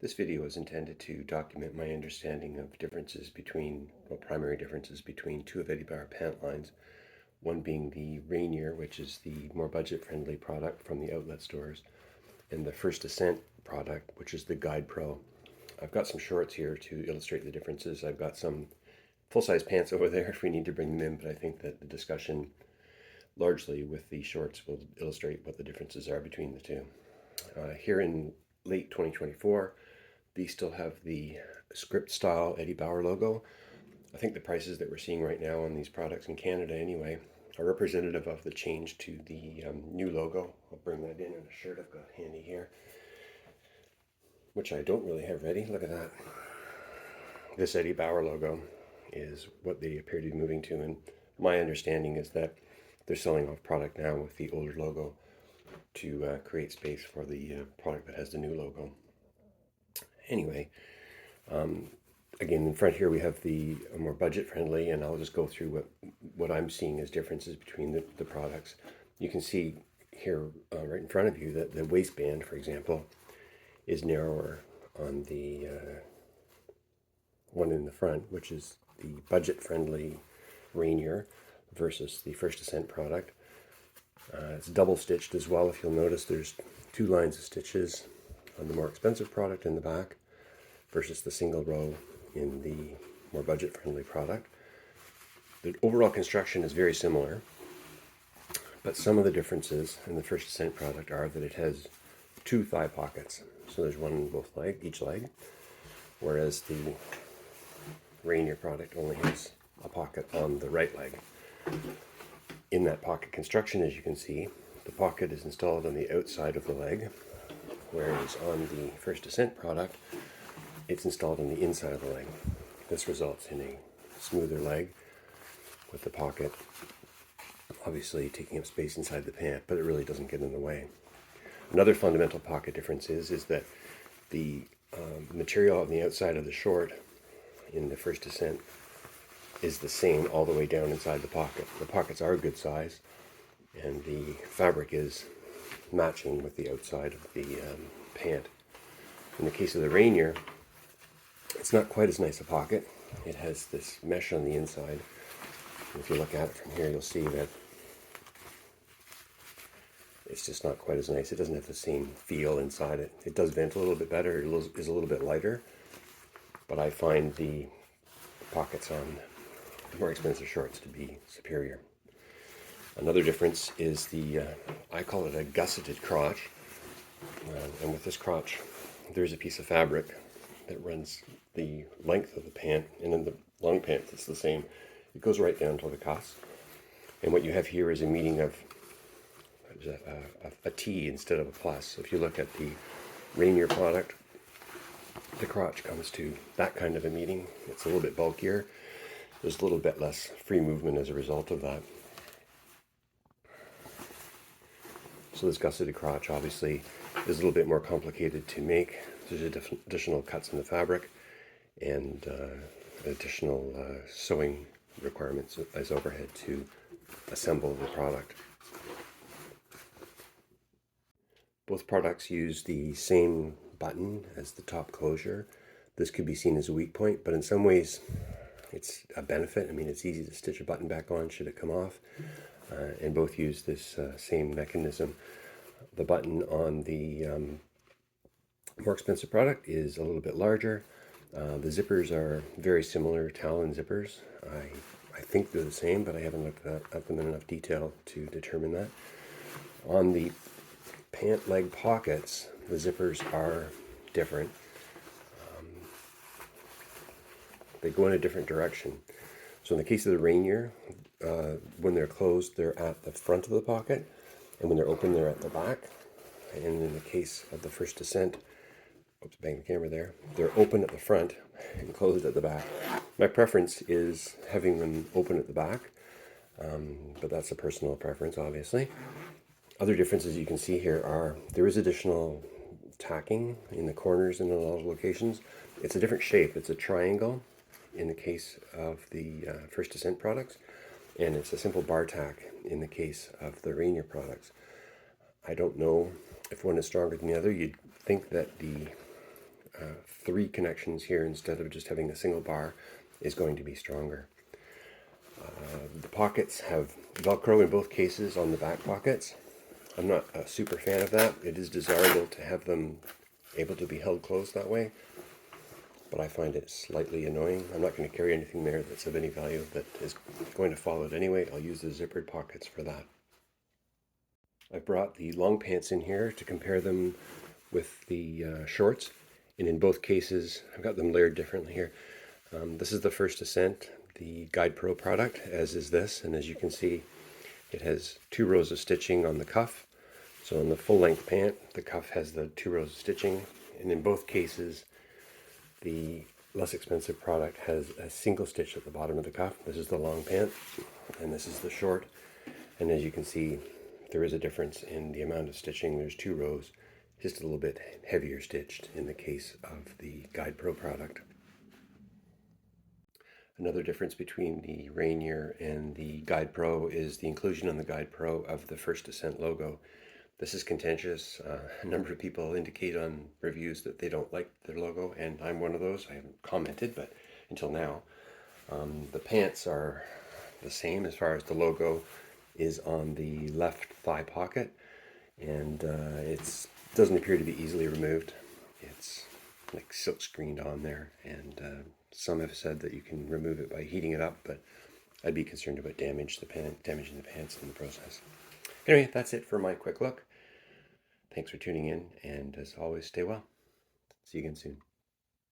This video is intended to document my understanding of primary differences between two of Eddie Bauer pant lines, one being the Rainier, which is the more budget-friendly product from the outlet stores, and the First Ascent product, which is the Guide Pro. I've got some shorts here to illustrate the differences. I've got some full-size pants over there if we need to bring them in, but I think that the discussion largely with the shorts will illustrate what the differences are between the two. Here in late 2024, these still have the script style Eddie Bauer logo. I think the prices that we're seeing right now on these products in Canada anyway are representative of the change to the new logo. I'll bring that in a shirt I've got handy here, which I don't really have ready. Look at that. This Eddie Bauer logo is what they appear to be moving to, and my understanding is that they're selling off product now with the older logo to create space for the product that has the new logo. Anyway, again, in front here we have the more budget-friendly, and I'll just go through what I'm seeing as differences between the products. You can see here right in front of you that the waistband, for example, is narrower on the one in the front, which is the budget-friendly Rainier versus the First Ascent product. It's double stitched as well. If you'll notice, there's two lines of stitches on the more expensive product in the back versus the single row in the more budget-friendly product. The overall construction is very similar, but some of the differences in the First Ascent product are that it has two thigh pockets. So there's one in each leg, whereas the Rainier product only has a pocket on the right leg. In that pocket construction, as you can see, the pocket is installed on the outside of the leg, whereas on the First Ascent product, it's installed on the inside of the leg. This results in a smoother leg with the pocket obviously taking up space inside the pant, but it really doesn't get in the way. Another fundamental pocket difference is that the material on the outside of the short in the First Ascent is the same all the way down inside the pocket. The pockets are a good size, and the fabric is matching with the outside of the pant. In the case of the Rainier, it's not quite as nice a pocket. It has this mesh on the inside. If you look at it from here, you'll see that it's just not quite as nice. It doesn't have the same feel inside it. It does vent a little bit better. It is a little bit lighter, but I find the pockets on the more expensive shorts to be superior. Another difference is I call it a gusseted crotch. And with this crotch, there's a piece of fabric that runs the length of the pant, and in the long pants it's the same. It goes right down to the cuffs. And what you have here is a meeting of a T instead of a plus. So if you look at the Rainier product, the crotch comes to that kind of a meeting. It's a little bit bulkier. There's a little bit less free movement as a result of that. So this gusseted crotch obviously is a little bit more complicated to make. There's additional cuts in the fabric and additional sewing requirements as overhead to assemble the product. Both products use the same button as the top closure. This could be seen as a weak point, but in some ways it's a benefit. I mean, it's easy to stitch a button back on should it come off, and both use this same mechanism. The button on the more expensive product is a little bit larger. The zippers are very similar Talon zippers. I think they're the same, but I haven't looked at them in enough detail to determine that. On the pant leg pockets, the zippers are different. They go in a different direction. So in the case of the Rainier, when they're closed, they're at the front of the pocket, and when they're open, they're at the back. And in the case of the First Ascent, oops, bang the camera there, they're open at the front and closed at the back. My preference is having them open at the back, but that's a personal preference, obviously. Other differences you can see here are there is additional tacking in the corners in a lot of locations. It's a different shape. It's a triangle in the case of the First Ascent products, and it's a simple bar tack in the case of the Rainier products. I don't know if one is stronger than the other. You'd think that the three connections here instead of just having a single bar is going to be stronger. The pockets have Velcro in both cases on the back pockets. I'm not a super fan of that. It is desirable to have them able to be held closed that way, but I find it slightly annoying. I'm not going to carry anything there that's of any value that is going to fall out anyway. I'll use the zippered pockets for that. I've brought the long pants in here to compare them with the shorts, and in both cases I've got them layered differently here. This is the first Ascent, the Guide Pro product, as is this, and as you can see it has 2 rows of stitching on the cuff. So in the full length pant the cuff has the 2 rows of stitching, and in both cases the less expensive product has a single stitch at the bottom of the cuff. This is the long pant and this is the short, and as you can see there is a difference in the amount of stitching. There's 2 rows, just a little bit heavier stitched in the case of the Guide Pro product. Another difference between the Rainier and the Guide Pro is the inclusion on the Guide Pro of the first Ascent logo. This is contentious. A number of people indicate on reviews that they don't like their logo, and I'm one of those. I haven't commented, but until now. The pants are the same as far as the logo is on the left thigh pocket, and it doesn't appear to be easily removed. It's like silk screened on there, and some have said that you can remove it by heating it up, but I'd be concerned about damaging the pants in the process. Anyway, that's it for my quick look. Thanks for tuning in, and as always, stay well. See you again soon.